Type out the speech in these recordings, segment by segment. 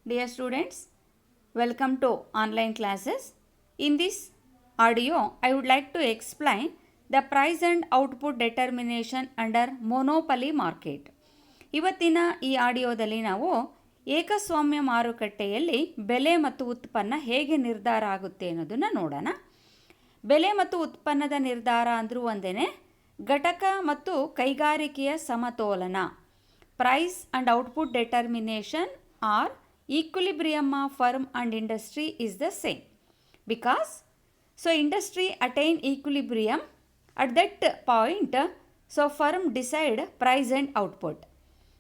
Dear students, welcome to online classes. In this audio, I would like to explain the price and output determination under monopoly market. ಇವತ್ತಿನ ಈ ಆಡಿಯೋದಲ್ಲಿ ನಾವು ಏಕಸ್ವಾಮ್ಯ ಮಾರುಕಟ್ಟೆಯಲ್ಲಿ ಬೆಲೆ ಮತ್ತು ಉತ್ಪನ್ನ ಹೇಗೆ ನಿರ್ಧಾರ ಆಗುತ್ತೆ ಅನ್ನೋದನ್ನು ನೋಡೋಣ. ಬೆಲೆ ಮತ್ತು ಉತ್ಪನ್ನದ ನಿರ್ಧಾರ ಅಂದರೂ ಒಂದೇ, ಘಟಕ ಮತ್ತು ಕೈಗಾರಿಕೆಯ ಸಮತೋಲನ, price and output determination or equilibrium of firm and industry is the same, because industry attain equilibrium at that point, so firm decide price and output.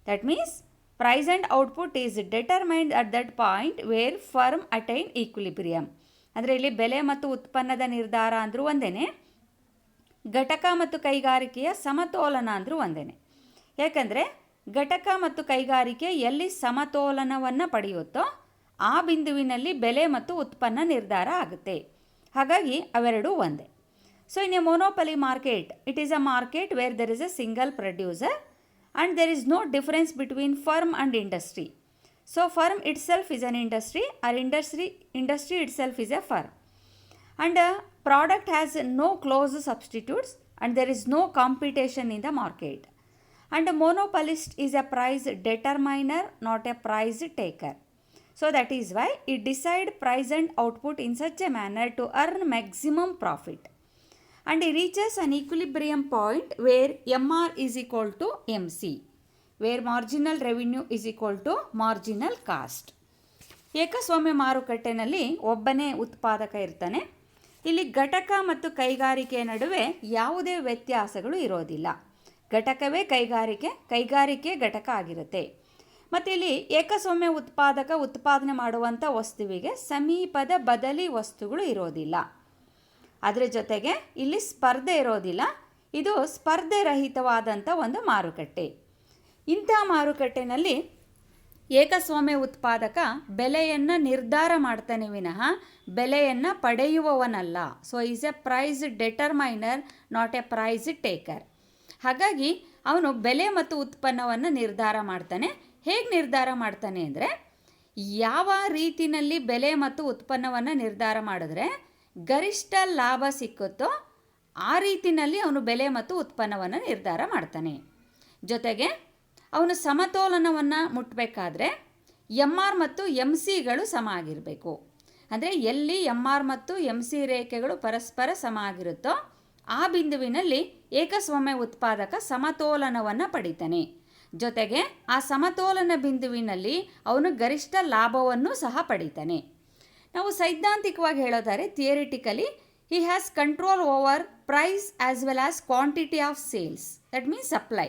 That means price and output is determined at that point where firm attain equilibrium. ಅಂದರೆ ಇಲ್ಲಿ ಬೆಲೆ ಮತ್ತು ಉತ್ಪನ್ನದ ನಿರ್ಧಾರ ಅಂದರೂ ಒಂದೇ, ಘಟಕ ಮತ್ತು ಕೈಗಾರಿಕೆಯ ಸಮತೋಲನ ಅಂದರೂ ಒಂದೇ. ಯಾಕಂದರೆ ಘಟಕ ಮತ್ತು ಕೈಗಾರಿಕೆ ಎಲ್ಲಿ ಸಮತೋಲನವನ್ನು ಪಡೆಯುತ್ತೋ ಆ ಬಿಂದುವಿನಲ್ಲಿ ಬೆಲೆ ಮತ್ತು ಉತ್ಪನ್ನ ನಿರ್ಧಾರ ಆಗುತ್ತೆ. ಹಾಗಾಗಿ ಅವೆರಡೂ ಒಂದೇ. So in a monopoly market, it is a market where there is a single producer and there is no difference between firm and industry. So firm itself is an industry or industry itself is a firm, and product has no close substitutes and there is no competition in the market. And a monopolist is a price determiner, not a price taker. So that is why it decide price and output in such a manner to earn maximum profit. And it reaches an equilibrium point where MR is equal to MC, where marginal revenue is equal to marginal cost. ಏಕಸ್ವಾಮ್ಯ ಮಾರುಕಟ್ಟೆನಲ್ಲಿ ಒಬ್ಬನೇ ಉತ್ಪಾದಕ ಇರ್ತಾನೆ. ಇಲ್ಲಿ ಘಟಕ ಮತ್ತು ಕೈಗಾರಿಕೆಯ ನಡುವೆ ಯಾವುದೇ ವ್ಯತ್ಯಾಸಗಳು ಇರೋದಿಲ್ಲ. ಘಟಕವೇ ಕೈಗಾರಿಕೆ ಘಟಕ ಆಗಿರುತ್ತೆ. ಮತ್ತು ಇಲ್ಲಿ ಏಕಸ್ವಾಮ್ಯ ಉತ್ಪಾದಕ ಉತ್ಪಾದನೆ ಮಾಡುವಂಥ ವಸ್ತುವಿಗೆ ಸಮೀಪದ ಬದಲಿ ವಸ್ತುಗಳು ಇರೋದಿಲ್ಲ. ಅದರ ಜೊತೆಗೆ ಇಲ್ಲಿ ಸ್ಪರ್ಧೆ ಇರೋದಿಲ್ಲ. ಇದು ಸ್ಪರ್ಧೆ ರಹಿತವಾದಂಥ ಒಂದು ಮಾರುಕಟ್ಟೆ. ಇಂಥ ಮಾರುಕಟ್ಟೆಯಲ್ಲಿ ಏಕಸ್ವಾಮ್ಯ ಉತ್ಪಾದಕ ಬೆಲೆಯನ್ನು ನಿರ್ಧಾರ ಮಾಡ್ತಾನೆ ವಿನಃ ಬೆಲೆಯನ್ನು ಪಡೆಯುವವನಲ್ಲ. So is a price determiner, not a price taker. ಹಾಗಾಗಿ ಅವನು ಬೆಲೆ ಮತ್ತು ಉತ್ಪನ್ನವನ್ನು ನಿರ್ಧಾರ ಮಾಡ್ತಾನೆ. ಹೇಗೆ ನಿರ್ಧಾರ ಮಾಡ್ತಾನೆ ಅಂದರೆ, ಯಾವ ರೀತಿಯಲ್ಲಿ ಬೆಲೆ ಮತ್ತು ಉತ್ಪನ್ನವನ್ನು ನಿರ್ಧಾರ ಮಾಡಿದ್ರೆ ಗರಿಷ್ಠ ಲಾಭ ಸಿಕ್ಕುತ್ತೋ ಆ ರೀತಿಯಲ್ಲಿ ಅವನು ಬೆಲೆ ಮತ್ತು ಉತ್ಪನ್ನವನ್ನು ನಿರ್ಧಾರ ಮಾಡ್ತಾನೆ. ಜೊತೆಗೆ ಅವನು ಸಮತೋಲನವನ್ನು ಮುಟ್ಟಬೇಕಾದ್ರೆ MR ಮತ್ತು MC ಸಮ ಆಗಿರಬೇಕು. ಅಂದರೆ ಎಲ್ಲಿ MR ಮತ್ತು MC ರೇಖೆಗಳು ಪರಸ್ಪರ ಸಮ ಆಗಿರುತ್ತೋ ಆ ಬಿಂದುವಿನಲ್ಲಿ ಏಕಸ್ವಾಮ್ಯ ಉತ್ಪಾದಕ ಸಮತೋಲನವನ್ನು ಪಡಿತಾನೆ. ಜೊತೆಗೆ ಆ ಸಮತೋಲನ ಬಿಂದುವಿನಲ್ಲಿ ಅವನು ಗರಿಷ್ಠ ಲಾಭವನ್ನು ಸಹ ಪಡಿತಾನೆ. ನಾವು ಸೈದ್ಧಾಂತಿಕವಾಗಿ ಹೇಳೋದಾದರೆ, theoretically he has control over price as well as quantity of sales, that means supply.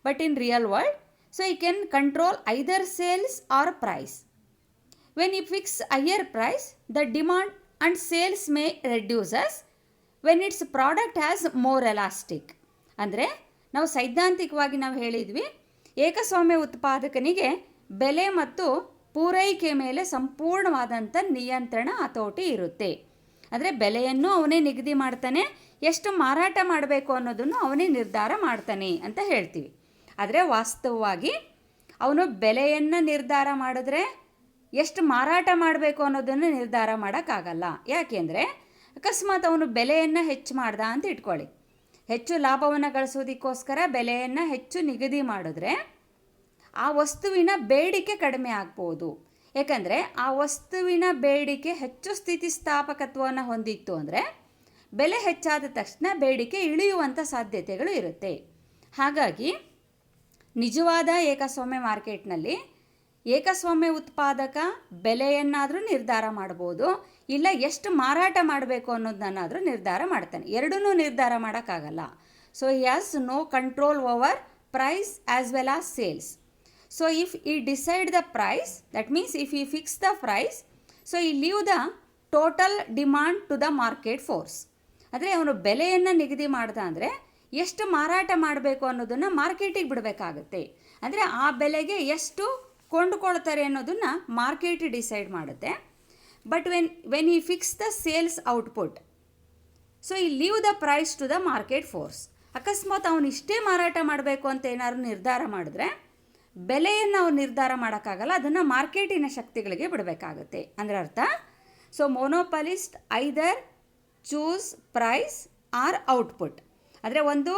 But in real world, so he can control either sales or price. When he fix higher price, the demand and sales may reduces when its product has more elastic. ಅಂದರೆ ನಾವು ಸೈದ್ಧಾಂತಿಕವಾಗಿ ನಾವು ಹೇಳಿದ್ವಿ, ಏಕಸ್ವಾಮ್ಯ ಉತ್ಪಾದಕನಿಗೆ ಬೆಲೆ ಮತ್ತು ಪೂರೈಕೆ ಮೇಲೆ ಸಂಪೂರ್ಣವಾದಂಥ ನಿಯಂತ್ರಣ ಹತೋಟಿ ಇರುತ್ತೆ. ಅಂದರೆ ಬೆಲೆಯನ್ನು ಅವನೇ ನಿಗದಿ ಮಾಡ್ತಾನೆ, ಎಷ್ಟು ಮಾರಾಟ ಮಾಡಬೇಕು ಅನ್ನೋದನ್ನು ಅವನೇ ನಿರ್ಧಾರ ಮಾಡ್ತಾನೆ ಅಂತ ಹೇಳ್ತೀವಿ. ಆದರೆ ವಾಸ್ತವವಾಗಿ ಅವನು ಬೆಲೆಯನ್ನು ನಿರ್ಧಾರ ಮಾಡಿದ್ರೆ ಎಷ್ಟು ಮಾರಾಟ ಮಾಡಬೇಕು ಅನ್ನೋದನ್ನು ನಿರ್ಧಾರ ಮಾಡೋಕ್ಕಾಗಲ್ಲ. ಯಾಕೆಂದರೆ ಅಕಸ್ಮಾತ್ ಅವನು ಬೆಲೆಯನ್ನು ಹೆಚ್ಚು ಮಾಡ್ದ ಅಂತ ಇಟ್ಕೊಳ್ಳಿ, ಹೆಚ್ಚು ಲಾಭವನ್ನು ಗಳಿಸೋದಕ್ಕೋಸ್ಕರ ಬೆಲೆಯನ್ನು ಹೆಚ್ಚು ನಿಗದಿ ಮಾಡಿದ್ರೆ ಆ ವಸ್ತುವಿನ ಬೇಡಿಕೆ ಕಡಿಮೆ ಆಗ್ಬೋದು. ಯಾಕಂದರೆ ಆ ವಸ್ತುವಿನ ಬೇಡಿಕೆ ಹೆಚ್ಚು ಸ್ಥಿತಿಸ್ಥಾಪಕತ್ವವನ್ನು ಹೊಂದಿತ್ತು ಅಂದರೆ ಬೆಲೆ ಹೆಚ್ಚಾದ ತಕ್ಷಣ ಬೇಡಿಕೆ ಇಳಿಯುವಂಥ ಸಾಧ್ಯತೆಗಳು ಇರುತ್ತೆ. ಹಾಗಾಗಿ ನಿಜವಾದ ಏಕಸ್ವಾಮ್ಯ ಮಾರ್ಕೆಟ್ನಲ್ಲಿ ಏಕಸ್ವಾಮ್ಯ ಉತ್ಪಾದಕ ಬೆಲೆಯನ್ನಾದರೂ ನಿರ್ಧಾರ ಮಾಡ್ಬೋದು, ಇಲ್ಲ ಎಷ್ಟು ಮಾರಾಟ ಮಾಡಬೇಕು ಅನ್ನೋದನ್ನಾದರೂ ನಿರ್ಧಾರ ಮಾಡ್ತಾನೆ. ಎರಡನ್ನೂ ನಿರ್ಧಾರ ಮಾಡೋಕ್ಕಾಗಲ್ಲ. So he has no control over price as well as sales. So if he decide the price, that means if he fix the price, so he leave the total demand to the market force. ಅಂದರೆ ಅವನು ಬೆಲೆಯನ್ನು ನಿಗದಿ ಮಾಡ್ದ ಅಂದರೆ ಎಷ್ಟು ಮಾರಾಟ ಮಾಡಬೇಕು ಅನ್ನೋದನ್ನು ಮಾರ್ಕೆಟಿಗೆ ಬಿಡಬೇಕಾಗುತ್ತೆ. ಅಂದರೆ ಆ ಬೆಲೆಗೆ ಎಷ್ಟು ಕೊಂಡುಕೊಳ್ತಾರೆ ಅನ್ನೋದನ್ನು ಮಾರ್ಕೆಟ್ ಡಿಸೈಡ್ ಮಾಡುತ್ತೆ. But when he fix the sales output, so he leave the price to the market force. ಅಕಸ್ಮಾತ್ ಅವನು ಇಷ್ಟೇ ಮಾರಾಟ ಮಾಡಬೇಕು ಅಂತ ಏನಾದ್ರು ನಿರ್ಧಾರ ಮಾಡಿದ್ರೆ ಬೆಲೆಯನ್ನು ನಾವು ನಿರ್ಧಾರ ಮಾಡೋಕ್ಕಾಗಲ್ಲ, ಅದನ್ನು ಮಾರ್ಕೆಟಿನ ಶಕ್ತಿಗಳಿಗೆ ಬಿಡಬೇಕಾಗುತ್ತೆ ಅಂದರೆ ಅರ್ಥ. So monopolist either choose price or output, ಅಂದರೆ ಒಂದು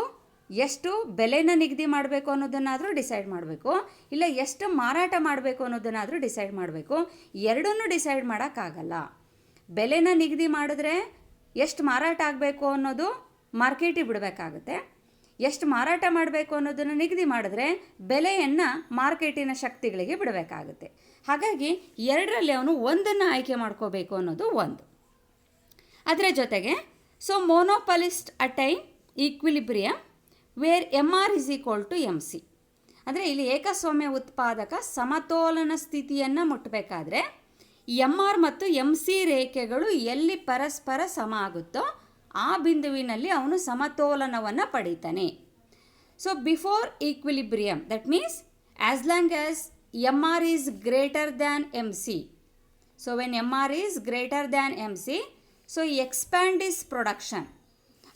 ಎಷ್ಟು ಬೆಲೆನ ನಿಗದಿ ಮಾಡಬೇಕು ಅನ್ನೋದನ್ನಾದರೂ ಡಿಸೈಡ್ ಮಾಡಬೇಕು, ಇಲ್ಲ ಎಷ್ಟು ಮಾರಾಟ ಮಾಡಬೇಕು ಅನ್ನೋದನ್ನಾದರೂ ಡಿಸೈಡ್ ಮಾಡಬೇಕು. ಎರಡನ್ನೂ ಡಿಸೈಡ್ ಮಾಡೋಕ್ಕಾಗಲ್ಲ. ಬೆಲೆನ ನಿಗದಿ ಮಾಡಿದ್ರೆ ಎಷ್ಟು ಮಾರಾಟ ಆಗಬೇಕು ಅನ್ನೋದು ಮಾರ್ಕೆಟಿಗೆ ಬಿಡಬೇಕಾಗುತ್ತೆ, ಎಷ್ಟು ಮಾರಾಟ ಮಾಡಬೇಕು ಅನ್ನೋದನ್ನು ನಿಗದಿ ಮಾಡಿದ್ರೆ ಬೆಲೆಯನ್ನು ಮಾರ್ಕೆಟಿನ ಶಕ್ತಿಗಳಿಗೆ ಬಿಡಬೇಕಾಗುತ್ತೆ. ಹಾಗಾಗಿ ಎರಡರಲ್ಲಿ ಅವನು ಒಂದನ್ನು ಆಯ್ಕೆ ಮಾಡ್ಕೋಬೇಕು ಅನ್ನೋದು ಒಂದು. ಅದರ ಜೊತೆಗೆ so monopolist attain equilibrium where MR is equal to MC, ಅಂದರೆ ಇಲ್ಲಿ ಏಕಸ್ವಾಮ್ಯ ಉತ್ಪಾದಕ ಸಮತೋಲನ ಸ್ಥಿತಿಯನ್ನು ಮುಟ್ಟಬೇಕಾದ್ರೆ MR ಮತ್ತು MC ರೇಖೆಗಳು ಎಲ್ಲಿ ಪರಸ್ಪರ ಸಮ ಆಗುತ್ತೋ ಆ ಬಿಂದುವಿನಲ್ಲಿ ಅವನು ಸಮತೋಲನವನ್ನು ಪಡೀತಾನೆ. So before equilibrium, that means as long as MR is greater than MC. So when MR is greater than MC, so he expand his production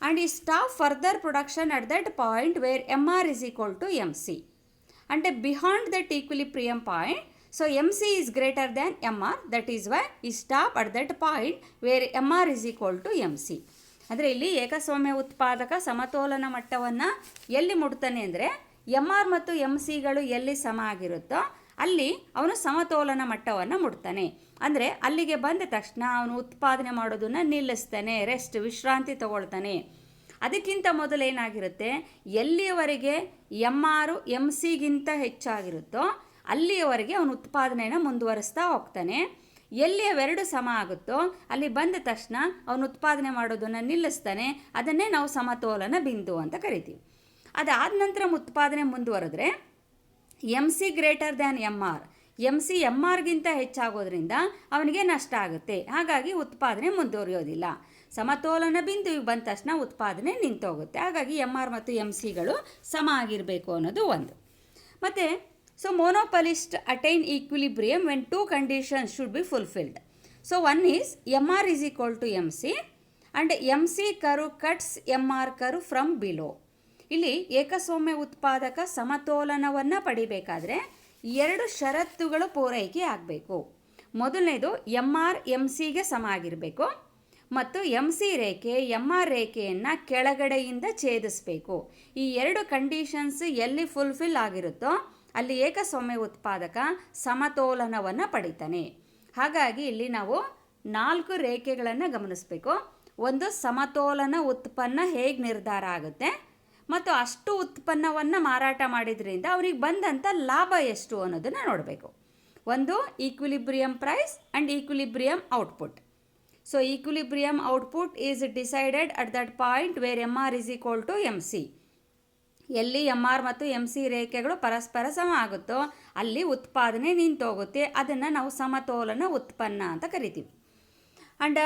and he stop further production at that point where MR is equal to MC. And beyond that equilibrium point, so MC is greater than MR, that is why he stop at that point where MR is equal to MC. ಅಂದರೆ ಇಲ್ಲಿ ಏಕಸ್ವಾಮ್ಯ ಉತ್ಪಾದಕ ಸಮತೋಲನ ಮಟ್ಟವನ್ನು ಎಲ್ಲಿ ಮುಟ್ತಾನೆ ಅಂದರೆ MR ಮತ್ತು MCಗಳು ಎಲ್ಲಿ ಸಮ ಆಗಿರುತ್ತೋ ಅಲ್ಲಿ ಅವನು ಸಮತೋಲನ ಮಟ್ಟವನ್ನು ಮುಟ್ತಾನೆ. ಅಂದರೆ ಅಲ್ಲಿಗೆ ಬಂದ ತಕ್ಷಣ ಅವನು ಉತ್ಪಾದನೆ ಮಾಡೋದನ್ನು ನಿಲ್ಲಿಸ್ತಾನೆ, ವಿಶ್ರಾಂತಿ ತಗೊಳ್ತಾನೆ. ಅದಕ್ಕಿಂತ ಮೊದಲು ಏನಾಗಿರುತ್ತೆ, ಎಲ್ಲಿಯವರೆಗೆ MR MCಗಿಂತ ಹೆಚ್ಚಾಗಿರುತ್ತೋ ಅಲ್ಲಿಯವರೆಗೆ ಅವನು ಉತ್ಪಾದನೆಯನ್ನು ಮುಂದುವರಿಸ್ತಾ ಹೋಗ್ತಾನೆ. ಎಲ್ಲಿ ಅವೆರಡು ಸಮ ಆಗುತ್ತೋ ಅಲ್ಲಿ ಬಂದ ತಕ್ಷಣ ಅವನು ಉತ್ಪಾದನೆ ಮಾಡೋದನ್ನು ನಿಲ್ಲಿಸ್ತಾನೆ. ಅದನ್ನೇ ನಾವು ಸಮತೋಲನ ಬಿಂದು ಅಂತ ಕರಿತೀವಿ. ಅದಾದ ನಂತರ ಉತ್ಪಾದನೆ ಮುಂದುವರೆದ್ರೆ MC greater than MR, MC MRಗಿಂತ ಹೆಚ್ಚಾಗೋದ್ರಿಂದ ಅವನಿಗೆ ನಷ್ಟ ಆಗುತ್ತೆ. ಹಾಗಾಗಿ ಉತ್ಪಾದನೆ ಮುಂದುವರಿಯೋದಿಲ್ಲ. ಸಮತೋಲನ ಬಿಂದುವಿಗೆ ಬಂದ ತಕ್ಷಣ ಉತ್ಪಾದನೆ ನಿಂತೋಗುತ್ತೆ. ಹಾಗಾಗಿ MR ಮತ್ತು MCಗಳು ಸಮ ಆಗಿರಬೇಕು ಅನ್ನೋದು ಒಂದು. ಮತ್ತು so monopolist attain equilibrium when two conditions should be fulfilled. So one is MR is equal to MC and MC curve cuts MR curve from below. ಇಲ್ಲಿ ಏಕಸ್ವಾಮ್ಯ ಉತ್ಪಾದಕ ಸಮತೋಲನವನ್ನು ಪಡಿಬೇಕಾದ್ರೆ ಎರಡು ಷರತ್ತುಗಳು ಪೂರೈಕೆ ಆಗಬೇಕು. ಮೊದಲನೇದು MR MCಗೆ ಸಮ ಆಗಿರಬೇಕು ಮತ್ತು MC ರೇಖೆ MR ರೇಖೆಯನ್ನು ಕೆಳಗಡೆಯಿಂದ ಛೇದಿಸಬೇಕು. ಈ ಎರಡು ಕಂಡೀಷನ್ಸ್ ಎಲ್ಲಿ ಫುಲ್ಫಿಲ್ ಆಗಿರುತ್ತೋ ಅಲ್ಲಿ ಏಕಸ್ವಾಮ್ಯ ಉತ್ಪಾದಕ ಸಮತೋಲನವನ್ನು ಪಡಿತಾನೆ. ಹಾಗಾಗಿ ಇಲ್ಲಿ ನಾವು 4 ರೇಖೆಗಳನ್ನು ಗಮನಿಸಬೇಕು. ಒಂದು, ಸಮತೋಲನ ಉತ್ಪನ್ನ ಹೇಗೆ ನಿರ್ಧಾರ ಆಗುತ್ತೆ ಮತ್ತು ಅಷ್ಟು ಉತ್ಪನ್ನವನ್ನು ಮಾರಾಟ ಮಾಡಿದ್ರಿಂದ ಅವ್ರಿಗೆ ಬಂದಂಥ ಲಾಭ ಎಷ್ಟು ಅನ್ನೋದನ್ನು ನೋಡಬೇಕು. ಒಂದು, equilibrium price and equilibrium output. So equilibrium output is decided at that point where MR is equal to MC. ಎಲ್ಲಿ MR ಮತ್ತು MC ರೇಖೆಗಳು ಪರಸ್ಪರ ಸಮ ಆಗುತ್ತೋ ಅಲ್ಲಿ ಉತ್ಪಾದನೆ ನಿಂತೋಗುತ್ತೆ. ಅದನ್ನು ನಾವು ಸಮತೋಲನ ಉತ್ಪನ್ನ ಅಂತ ಕರಿತೀವಿ. And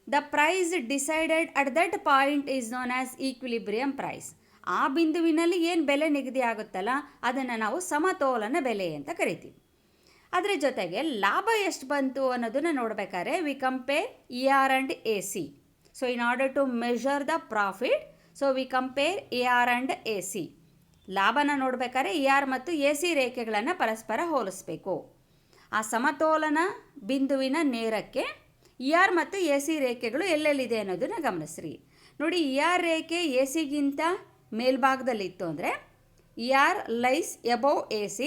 the price decided at that point is known as equilibrium price. ಆ ಬಿಂದುವಿನಲ್ಲಿ ಏನು ಬೆಲೆ ನಿಗದಿ ಆಗುತ್ತಲ್ಲ ಅದನ್ನು ನಾವು ಸಮತೋಲನ ಬೆಲೆ ಅಂತ ಕರಿತೀವಿ. ಅದರ ಜೊತೆಗೆ ಲಾಭ ಎಷ್ಟು ಬಂತು ಅನ್ನೋದನ್ನು ನೋಡಬೇಕಾದ್ರೆ we compare ER and AC. So in order to measure the profit, so we compare ER and AC. ಲಾಭನ ನೋಡಬೇಕಾದ್ರೆ ER ಮತ್ತು AC ರೇಖೆಗಳನ್ನು ಪರಸ್ಪರ ಹೋಲಿಸಬೇಕು. ಆ ಸಮತೋಲನ ಬಿಂದುವಿನ ನೇರಕ್ಕೆ ER ಮತ್ತು AC ರೇಖೆಗಳು ಎಲ್ಲೆಲ್ಲಿದೆ ಅನ್ನೋದನ್ನು ಗಮನಿಸ್ರಿ. ನೋಡಿ, ER ರೇಖೆ ACಗಿಂತ ಮೇಲ್ಭಾಗದಲ್ಲಿತ್ತು ಅಂದರೆ ER lies above AC.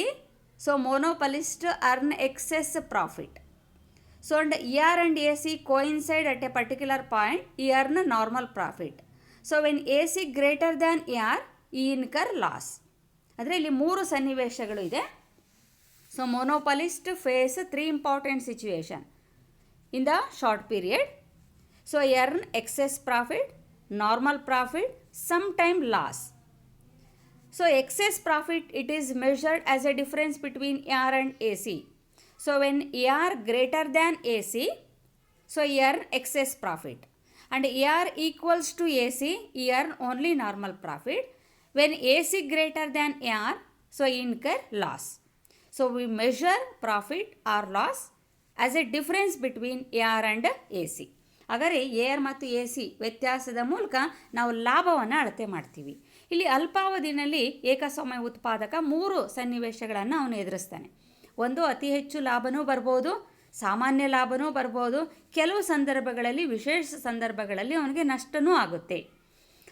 So monopolist earn excess profit. So and ER and AC coincide at a particular point, he earn normal profit. So when AC greater than ER, he incur loss. ಅಂದರೆ ಇಲ್ಲಿ 3 ಸನ್ನಿವೇಶಗಳು ಇದೆ. So monopolist face 3 important situation in the short period. So earn excess profit, normal profit, sometime loss. So excess profit, it is measured as a difference between ER and AC. So when ER greater than AC, so earn excess profit, and ER equals to AC, earn only normal profit. When AC greater than ER, so incur loss. So we measure profit or loss as a difference between ER and AC. ಹಾಗಾದರೆ AR ಮತ್ತು AC ವ್ಯತ್ಯಾಸದ ಮೂಲಕ ನಾವು ಲಾಭವನ್ನು ಅಳತೆ ಮಾಡ್ತೀವಿ. ಇಲ್ಲಿ ಅಲ್ಪಾವಧಿನಲ್ಲಿ ಏಕಸ್ವಾಮ್ಯ ಉತ್ಪಾದಕ 3 ಸನ್ನಿವೇಶಗಳನ್ನು ಅವನು ಎದುರಿಸ್ತಾನೆ. ಒಂದು, ಅತಿ ಹೆಚ್ಚು ಲಾಭನೂ ಬರ್ಬೋದು, ಸಾಮಾನ್ಯ ಲಾಭನೂ ಬರ್ಬೋದು, ಕೆಲವು ಸಂದರ್ಭಗಳಲ್ಲಿ, ವಿಶೇಷ ಸಂದರ್ಭಗಳಲ್ಲಿ ಅವನಿಗೆ ನಷ್ಟನೂ ಆಗುತ್ತೆ.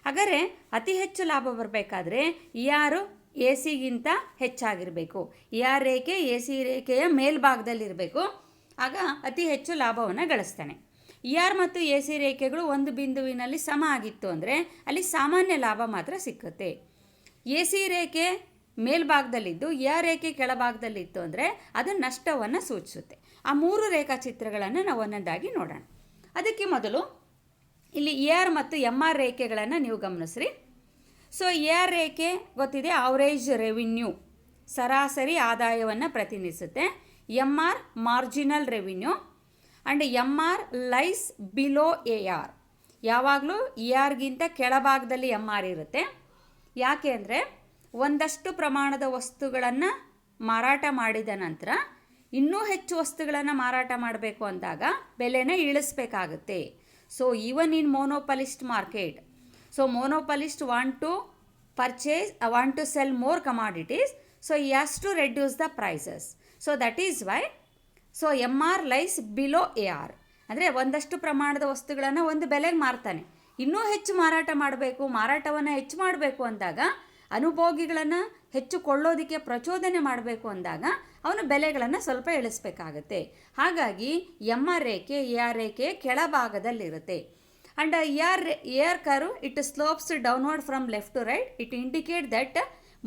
ಹಾಗಾದರೆ ಅತಿ ಹೆಚ್ಚು ಲಾಭ ಬರಬೇಕಾದ್ರೆ ಯಾರು ಎ ಸಿಗಿಂತ ಹೆಚ್ಚಾಗಿರಬೇಕು, ಆರ್ ರೇಖೆ ಎ ಸಿ ರೇಖೆಯ ಮೇಲ್ಭಾಗದಲ್ಲಿರಬೇಕು. ಆಗ ಅತಿ ಹೆಚ್ಚು ಲಾಭವನ್ನು ಗಳಿಸ್ತಾನೆ. ಆರ್ ಮತ್ತು ಎ ಸಿ ರೇಖೆಗಳು ಒಂದು ಬಿಂದುವಿನಲ್ಲಿ ಸಮ ಆಗಿತ್ತು ಅಂದರೆ ಅಲ್ಲಿ ಸಾಮಾನ್ಯ ಲಾಭ ಮಾತ್ರ ಸಿಕ್ಕುತ್ತೆ. ಎ ಸಿ ರೇಖೆ ಮೇಲ್ಭಾಗದಲ್ಲಿದ್ದು ಆರ್ ರೇಖೆ ಕೆಳಭಾಗದಲ್ಲಿತ್ತು ಅಂದರೆ ಅದು ನಷ್ಟವನ್ನು ಸೂಚಿಸುತ್ತೆ. ಆ 3 ರೇಖಾಚಿತ್ರಗಳನ್ನು ನಾವು ಒಂದೊಂದಾಗಿ ನೋಡೋಣ. ಅದಕ್ಕೆ ಮೊದಲು ಇಲ್ಲಿ ಆರ್ ಮತ್ತು ಆರ್ ರೇಖೆಗಳನ್ನು ನೀವು ಗಮನಿಸ್ರಿ. ಸೊ ಆರ್ ರೇಖೆ ಗೊತ್ತಿದೆ, ಆವರೇಜ್ ರೆವಿನ್ಯೂ, ಸರಾಸರಿ ಆದಾಯವನ್ನು ಪ್ರತಿನಿಧಿಸುತ್ತೆ. Or marginal revenue and R lies below R. ಯಾವಾಗಲೂ ಆರ್ಗಿಂತ ಕೆಳಭಾಗದಲ್ಲಿ ಆರ್ ಇರುತ್ತೆ. ಯಾಕೆ ಅಂದರೆ ಒಂದಷ್ಟು ಪ್ರಮಾಣದ ವಸ್ತುಗಳನ್ನು ಮಾರಾಟ ಮಾಡಿದ ನಂತರ ಇನ್ನೂ ಹೆಚ್ಚು ವಸ್ತುಗಳನ್ನು ಮಾರಾಟ ಮಾಡಬೇಕು ಅಂದಾಗ ಬೆಲೆನ ಇಳಿಸ್ಬೇಕಾಗುತ್ತೆ. So even in monopolist market, so monopolist want to sell more commodities, so he has to reduce the prices. So that is why MR lies below AR. ಅಂದರೆ ಒಂದಷ್ಟು ಪ್ರಮಾಣದ ವಸ್ತುಗಳನ್ನು ಒಂದು ಬೆಲೆಗೆ ಮಾರ್ತಾನೆ, ಇನ್ನೂ ಹೆಚ್ಚು ಮಾರಾಟವನ್ನು ಹೆಚ್ಚು ಮಾಡಬೇಕು ಅಂದಾಗ, ಅನುಭೋಗಿಗಳನ್ನು ಹೆಚ್ಚು ಕೊಳ್ಳೋದಕ್ಕೆ ಪ್ರಚೋದನೆ ಮಾಡಬೇಕು ಅಂದಾಗ ಅವನು ಬೆಲೆಗಳನ್ನು ಸ್ವಲ್ಪ ಇಳಿಸ್ಬೇಕಾಗತ್ತೆ. ಹಾಗಾಗಿ MR ರೇಖೆ AR ರೇಖೆ ಕೆಳಭಾಗದಲ್ಲಿರುತ್ತೆ. And AR curve, it slopes downward from left to right. It indicates that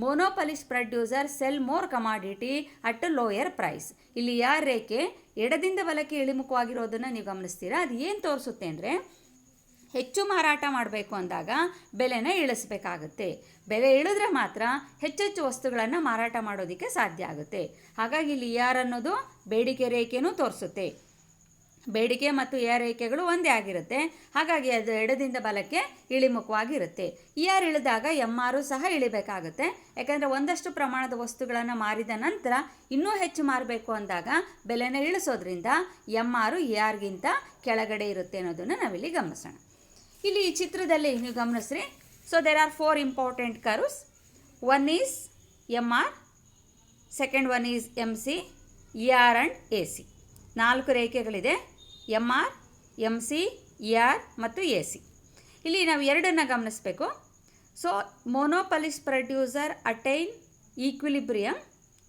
monopolist producers sell more commodity at a lower price. ಇಲ್ಲಿ AR ರೇಖೆ ಎಡದಿಂದ ಬಲಕ್ಕೆ ಇಳಿಮುಖವಾಗಿರೋದನ್ನು ನೀವು ಗಮನಿಸ್ತೀರಾ. ಅದು ಏನು ತೋರಿಸುತ್ತೆ ಅಂದರೆ ಹೆಚ್ಚು ಮಾರಾಟ ಮಾಡಬೇಕು ಅಂದಾಗ ಬೆಲೆನ ಇಳಿಸ್ಬೇಕಾಗುತ್ತೆ. ಬೆಲೆ ಇಳಿದ್ರೆ ಮಾತ್ರ ಹೆಚ್ಚೆಚ್ಚು ವಸ್ತುಗಳನ್ನು ಮಾರಾಟ ಮಾಡೋದಕ್ಕೆ ಸಾಧ್ಯ ಆಗುತ್ತೆ. ಹಾಗಾಗಿ ಇಲ್ಲಿ AR ಅನ್ನೋದು ಬೇಡಿಕೆ ರೇಖೆನೂ ತೋರಿಸುತ್ತೆ. ಬೇಡಿಕೆ ಮತ್ತು ಆರ್ ರೇಖೆಗಳು ಒಂದೇ ಆಗಿರುತ್ತೆ. ಹಾಗಾಗಿ ಅದು ಎಡದಿಂದ ಬಲಕ್ಕೆ ಇಳಿಮುಖವಾಗಿರುತ್ತೆ. ಆರ್ ಇಳಿದಾಗ ಆರ್ ಸಹ ಇಳಿಬೇಕಾಗುತ್ತೆ. ಯಾಕಂದರೆ ಒಂದಷ್ಟು ಪ್ರಮಾಣದ ವಸ್ತುಗಳನ್ನು ಮಾರಿದ ನಂತರ ಇನ್ನೂ ಹೆಚ್ಚು ಮಾರಬೇಕು ಅಂದಾಗ ಬೆಲೆನ ಇಳಿಸೋದ್ರಿಂದ ಆರ್ ಆರ್ಗಿಂತ ಕೆಳಗಡೆ ಇರುತ್ತೆ ಅನ್ನೋದನ್ನು ನಾವಿಲ್ಲಿ ಗಮನಿಸೋಣ. ಇಲ್ಲಿ ಈ ಚಿತ್ರದಲ್ಲಿ ನೀವು ಗಮನಿಸ್ರಿ. So there are 4 important curves. One is R, second one is MC, R and AC. 4 ರೇಖೆಗಳಿದೆ, ಆರ್, MC, ಆರ್ ಮತ್ತು AC. ಇಲ್ಲಿ ನಾವು ಎರಡನ್ನು ಗಮನಿಸಬೇಕು. So monopolist producer attain equilibrium,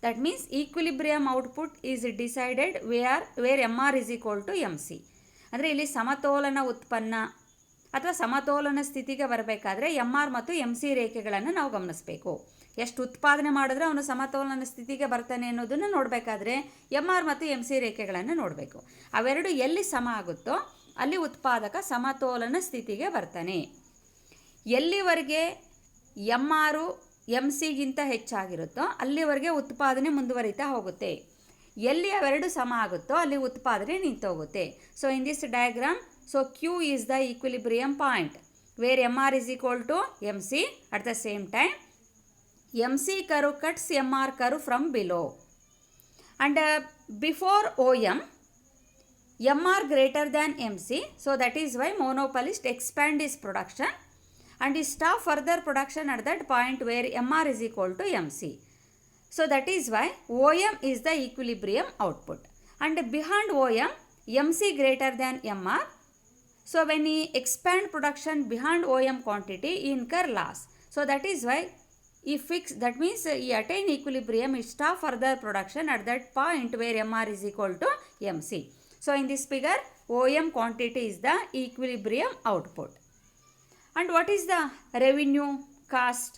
that means equilibrium output is decided where MR is equal to MC. ಅಂದರೆ ಇಲ್ಲಿ ಸಮತೋಲನ ಉತ್ಪನ್ನ ಅಥವಾ ಸಮತೋಲನ ಸ್ಥಿತಿಗೆ ಬರಬೇಕಾದ್ರೆ MR ಮತ್ತು MC ರೇಖೆಗಳನ್ನು ನಾವು ಗಮನಿಸಬೇಕು. ಎಷ್ಟು ಉತ್ಪಾದನೆ ಮಾಡಿದ್ರೆ ಅವನು ಸಮತೋಲನ ಸ್ಥಿತಿಗೆ ಬರ್ತಾನೆ ಅನ್ನೋದನ್ನು ನೋಡಬೇಕಾದ್ರೆ MR ಮತ್ತು MC ರೇಖೆಗಳನ್ನು ನೋಡಬೇಕು. ಅವೆರಡು ಎಲ್ಲಿ ಸಮ ಆಗುತ್ತೋ ಅಲ್ಲಿ ಉತ್ಪಾದಕ ಸಮತೋಲನ ಸ್ಥಿತಿಗೆ ಬರ್ತಾನೆ. ಎಲ್ಲಿವರೆಗೆ MR MCಗಿಂತ ಹೆಚ್ಚಾಗಿರುತ್ತೋ ಅಲ್ಲಿವರೆಗೆ ಉತ್ಪಾದನೆ ಮುಂದುವರಿತಾ ಹೋಗುತ್ತೆ. ಎಲ್ಲಿ ಅವೆರಡು ಸಮ ಆಗುತ್ತೋ ಅಲ್ಲಿ ಉತ್ಪಾದನೆ ನಿಂತೋಗುತ್ತೆ. So in this diagram, so Q is the equilibrium point where MR is equal to MC. At the same time MC curve cuts MR curve from below, and before OM MR greater than MC, so that is why monopolist expand his production and he stop further production at that point where MR is equal to MC. So that is why OM is the equilibrium output, and behind OM MC greater than MR. So when he expand production behind OM quantity, he incur loss. So that is why he fix, that means he attain equilibrium, he stop further production at that point where MR is equal to MC. So in this figure OM quantity is the equilibrium output. And what is the revenue cost?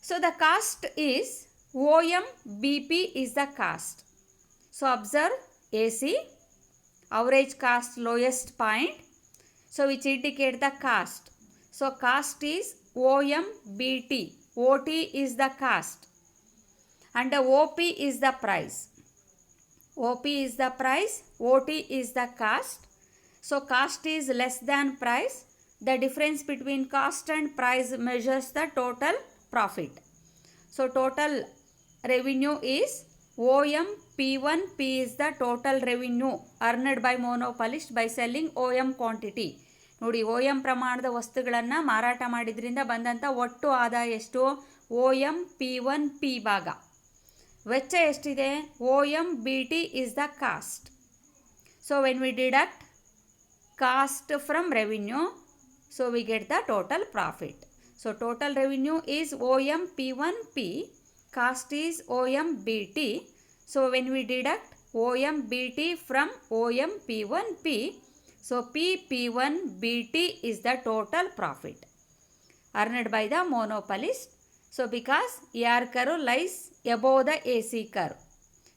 So the cost is OM BP is the cost. So observe AC, average cost, lowest point, so which indicate the cost. So cost is OM BT, OT is the cost, and the OP is the price. OP is the price, OT is the cost. So cost is less than price. The difference between cost and price measures the total profit. So total revenue is OM P1. P is the total revenue earned by monopolist by selling OM quantity. ನೋಡಿ, O M ಪ್ರಮಾಣದ ವಸ್ತುಗಳನ್ನು ಮಾರಾಟ ಮಾಡಿದ್ರಿಂದ ಬಂದಂಥ ಒಟ್ಟು ಆದಾಯ ಎಷ್ಟು? O M P1P ಭಾಗ ವೆಚ್ಚ ಎಷ್ಟಿದೆ? O M BT is the cost. So when we deduct cost from revenue, so we get the total profit. So total revenue is O M P1P, cost is O M BT. So when we deduct O M BT from O M P1P, so P1 BT is the total profit earned by the monopolist. So because AR curve lies above the AC curve,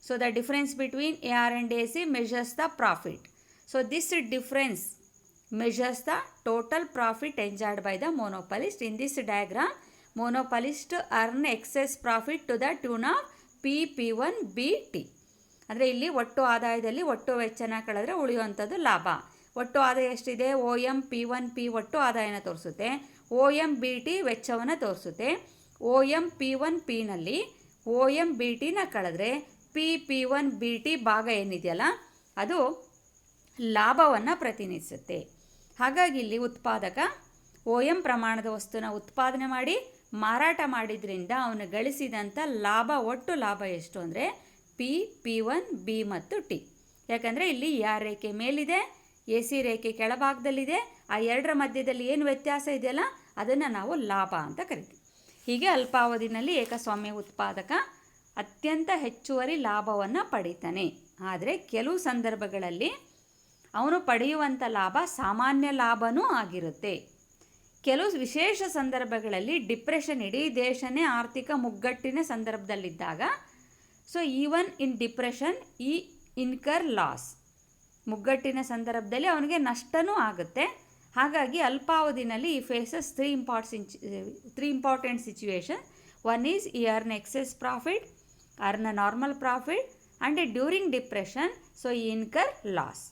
so the difference between AR and AC measures the profit. So this difference measures the total profit enjoyed by the monopolist. In this diagram, monopolist earn excess profit to the tune of P1 BT. ಅಂದರೆ ಇಲ್ಲಿ ಒಟ್ಟು ಆದಾಯದಲ್ಲಿ ಒಟ್ಟು ವೆಚ್ಚನ ಕಳೆದ್ರೆ ಉಳಿಯುವಂಥದ್ದು ಲಾಭ. ಒಟ್ಟು ಆದಾಯ ಎಷ್ಟಿದೆ? ಒ ಎಮ್ P1P ಒಟ್ಟು ಆದಾಯನ ತೋರಿಸುತ್ತೆ, ಒ ಎಮ್ BT ವೆಚ್ಚವನ್ನು ತೋರಿಸುತ್ತೆ. ಒ ಎಮ್ P1Pನಲ್ಲಿ ಒ ಎಮ್ BTನ ಕಳೆದ್ರೆ P1 BT ಭಾಗ ಏನಿದೆಯಲ್ಲ ಅದು ಲಾಭವನ್ನು ಪ್ರತಿನಿಧಿಸುತ್ತೆ. ಹಾಗಾಗಿ ಇಲ್ಲಿ ಉತ್ಪಾದಕ ಒ ಎಮ್ ಪ್ರಮಾಣದ ವಸ್ತುನ ಉತ್ಪಾದನೆ ಮಾಡಿ ಮಾರಾಟ ಮಾಡಿದ್ರಿಂದ ಅವನು ಗಳಿಸಿದಂಥ ಲಾಭ, ಒಟ್ಟು ಲಾಭ ಎಷ್ಟು ಅಂದರೆ P1 B ಮತ್ತು T. ಯಾಕಂದರೆ ಇಲ್ಲಿ ಆರ್ ರೇಖೆ ಮೇಲಿದೆ, AC ರೇಖೆ ಕೆಳಭಾಗದಲ್ಲಿದೆ. ಆ ಎರಡರ ಮಧ್ಯದಲ್ಲಿ ಏನು ವ್ಯತ್ಯಾಸ ಇದೆಯಲ್ಲ ಅದನ್ನು ನಾವು ಲಾಭ ಅಂತ ಕರಿತೀವಿ. ಹೀಗೆ ಅಲ್ಪಾವಧಿನಲ್ಲಿ ಏಕಸ್ವಾಮ್ಯ ಉತ್ಪಾದಕ ಅತ್ಯಂತ ಹೆಚ್ಚುವರಿ ಲಾಭವನ್ನು ಪಡಿತಾನೆ. ಆದರೆ ಕೆಲವು ಸಂದರ್ಭಗಳಲ್ಲಿ ಅವನು ಪಡೆಯುವಂಥ ಲಾಭ ಸಾಮಾನ್ಯ ಲಾಭನೂ ಆಗಿರುತ್ತೆ. ಕೆಲವು ವಿಶೇಷ ಸಂದರ್ಭಗಳಲ್ಲಿ ಡಿಪ್ರೆಷನ್, ಇಡೀ ದೇಶನೇ ಆರ್ಥಿಕ ಮುಗ್ಗಟ್ಟಿನ ಸಂದರ್ಭದಲ್ಲಿದ್ದಾಗ, so even in depression he incur loss, ಮುಗ್ಗಟ್ಟಿನ ಸಂದರ್ಭದಲ್ಲಿ ಅವನಿಗೆ ನಷ್ಟನೂ ಆಗುತ್ತೆ. ಹಾಗಾಗಿ ಅಲ್ಪಾವಧಿನಲ್ಲಿ he faces three important situation. One is he earn excess profit, earn a normal profit, and during depression so he incur loss.